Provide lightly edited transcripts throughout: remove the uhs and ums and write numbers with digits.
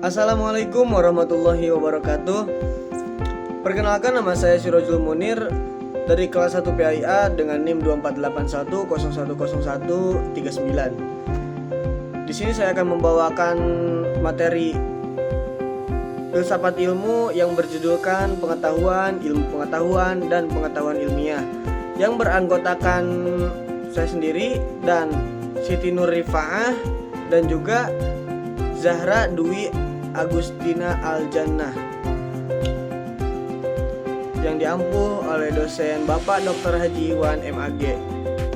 Assalamualaikum warahmatullahi wabarakatuh. Perkenalkan, nama saya Sirojul Munir dari kelas 1 PAIA dengan NIM 2481011139. Di sini saya akan membawakan materi filsafat ilmu yang berjudulkan pengetahuan, ilmu pengetahuan, dan pengetahuan ilmiah, yang beranggotakan saya sendiri dan Siti Nur Rifa'ah dan juga Zahra Dwi Agustina Aljannah, yang diampuh oleh dosen Bapak Dr. Haji Iwan MAG.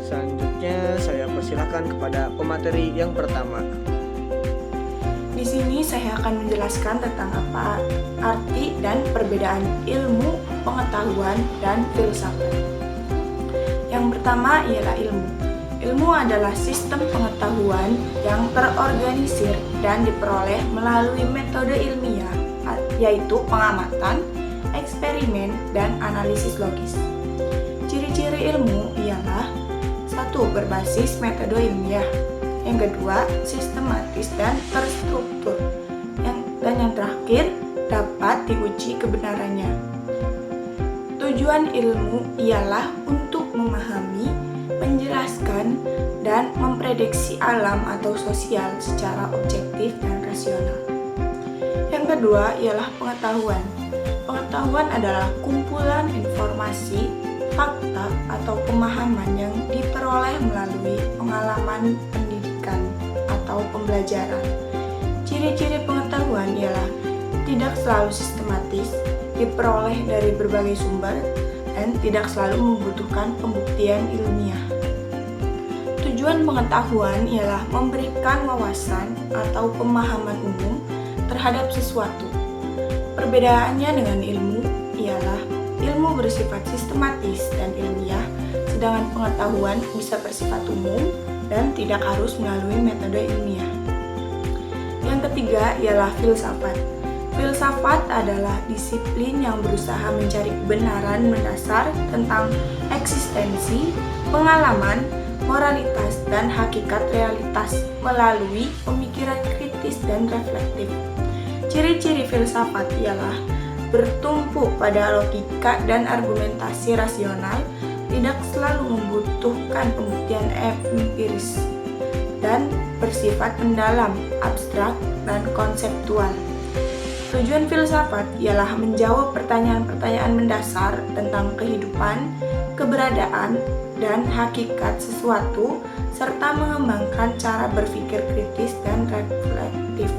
Selanjutnya saya persilahkan kepada pemateri yang pertama. Di sini saya akan menjelaskan tentang apa arti dan perbedaan ilmu, pengetahuan, dan filsafat. Yang pertama ialah ilmu. Ilmu adalah sistem pengetahuan yang terorganisir dan diperoleh melalui metode ilmiah, yaitu pengamatan, eksperimen, dan analisis logis. Ciri-ciri ilmu ialah: 1. Berbasis metode ilmiah. Yang kedua, sistematis dan terstruktur. Dan yang terakhir, dapat diuji kebenarannya. Tujuan ilmu ialah untuk memahami, menjelaskan, dan memprediksi alam atau sosial secara objektif dan rasional. Yang kedua ialah pengetahuan. Pengetahuan adalah kumpulan informasi, fakta, atau pemahaman yang diperoleh melalui pengalaman pendidikan atau pembelajaran. Ciri-ciri pengetahuan ialah tidak selalu sistematis, diperoleh dari berbagai sumber, dan tidak selalu membutuhkan pembuktian ilmiah. Tujuan pengetahuan ialah memberikan wawasan atau pemahaman umum terhadap sesuatu. Perbedaannya dengan ilmu ialah ilmu bersifat sistematis dan ilmiah, sedangkan pengetahuan bisa bersifat umum dan tidak harus melalui metode ilmiah. Yang ketiga ialah filsafat. Filsafat adalah disiplin yang berusaha mencari kebenaran mendasar tentang eksistensi, pengalaman, moralitas, dan hakikat realitas melalui pemikiran kritis dan reflektif. Ciri-ciri filsafat ialah bertumpu pada logika dan argumentasi rasional, tidak selalu membutuhkan pembuktian empiris, dan bersifat mendalam, abstrak, dan konseptual. Tujuan filsafat ialah menjawab pertanyaan-pertanyaan mendasar tentang kehidupan, keberadaan, dan hakikat sesuatu, serta mengembangkan cara berpikir kritis dan reflektif.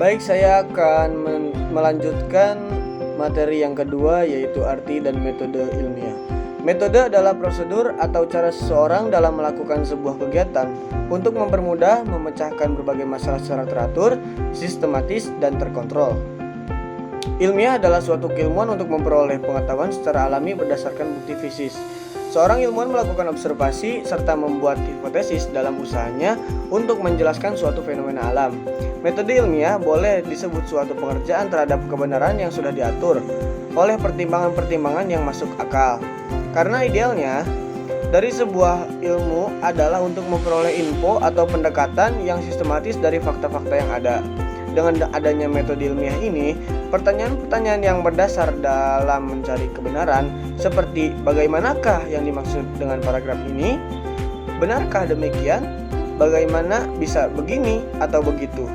Baik, saya akan melanjutkan materi yang kedua, yaitu arti dan metode ilmiah. Metode adalah prosedur atau cara seseorang dalam melakukan sebuah kegiatan untuk mempermudah memecahkan berbagai masalah secara teratur, sistematis, dan terkontrol. Ilmiah adalah suatu keilmuan untuk memperoleh pengetahuan secara alami berdasarkan bukti fisis. Seorang ilmuwan melakukan observasi serta membuat hipotesis dalam usahanya untuk menjelaskan suatu fenomena alam. Metode ilmiah boleh disebut suatu pengerjaan terhadap kebenaran yang sudah diatur oleh pertimbangan-pertimbangan yang masuk akal. Karena idealnya dari sebuah ilmu adalah untuk memperoleh info atau pendekatan yang sistematis dari fakta-fakta yang ada. Dengan adanya metode ilmiah ini, pertanyaan-pertanyaan yang berdasar dalam mencari kebenaran seperti bagaimanakah yang dimaksud dengan paragraf ini? Benarkah demikian? Bagaimana bisa begini atau begitu?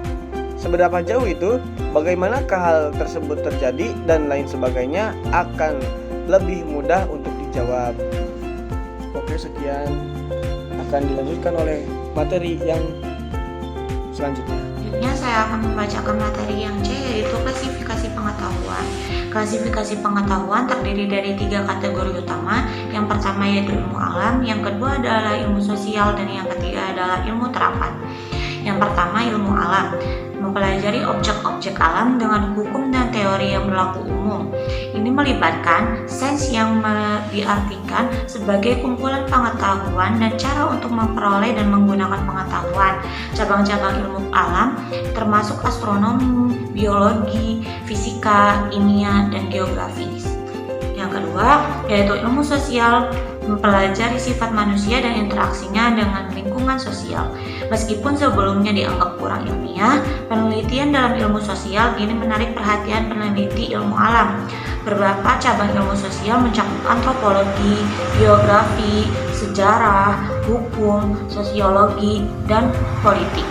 Seberapa jauh itu? Bagaimanakah hal tersebut terjadi? Dan lain sebagainya akan lebih mudah untuk dijawab. Oke, sekian. Akan dilanjutkan oleh materi yang selanjutnya. Selanjutnya saya akan membacakan materi yang C, yaitu klasifikasi pengetahuan. Klasifikasi pengetahuan terdiri dari 3 kategori utama. Yang pertama yaitu ilmu alam, yang kedua adalah ilmu sosial, dan yang ketiga adalah ilmu terapan. Yang pertama, ilmu alam, mempelajari objek-objek alam dengan hukum dan teori yang berlaku umum. Ini melibatkan sains yang diartikan sebagai kumpulan pengetahuan dan cara untuk memperoleh dan menggunakan pengetahuan. Cabang-cabang ilmu alam termasuk astronomi, biologi, fisika, kimia, dan geografi. Yang kedua, yaitu ilmu sosial, mempelajari sifat manusia dan interaksinya dengan lingkungan sosial. Meskipun sebelumnya dianggap kurang ilmiah, penelitian dalam ilmu sosial kini menarik perhatian peneliti ilmu alam. Beberapa cabang ilmu sosial mencakup antropologi, geografi, sejarah, hukum, sosiologi, dan politik.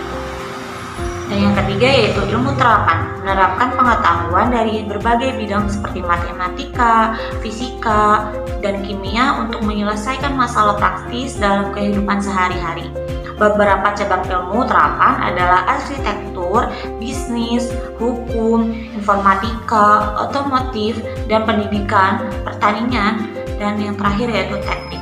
Dan yang ketiga yaitu ilmu terapan, menerapkan pengetahuan dari berbagai bidang seperti matematika, fisika, dan kimia untuk menyelesaikan masalah praktis dalam kehidupan sehari-hari. Beberapa cabang ilmu terapan adalah arsitektur, bisnis, hukum, informatika, otomotif, dan pendidikan, pertanian, dan yang terakhir yaitu teknik.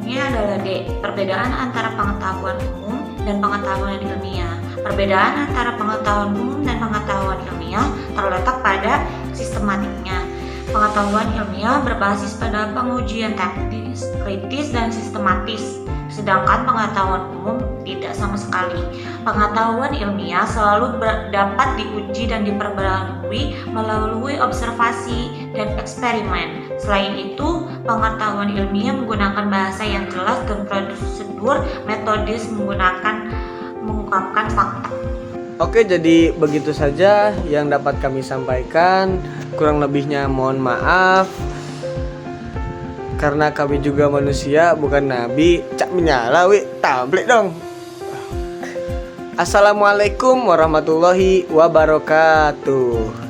Ini adalah D, perbedaan antara pengetahuan umum dan pengetahuan ilmiah. Perbedaan antara pengetahuan umum dan pengetahuan ilmiah terletak pada sistematiknya. Pengetahuan ilmiah berbasis pada pengujian teknis, kritis, dan sistematis, sedangkan pengetahuan umum tidak sama sekali. Pengetahuan ilmiah selalu dapat diuji dan diperbarui melalui observasi dan eksperimen. Selain itu, pengetahuan ilmiah menggunakan bahasa yang jelas dan prosedur metodis mengungkapkan fakta. Oke, jadi begitu saja yang dapat kami sampaikan. Kurang lebihnya mohon maaf. Karena kami juga manusia, bukan nabi. Cak menyala, tamplik dong. Assalamualaikum warahmatullahi wabarakatuh.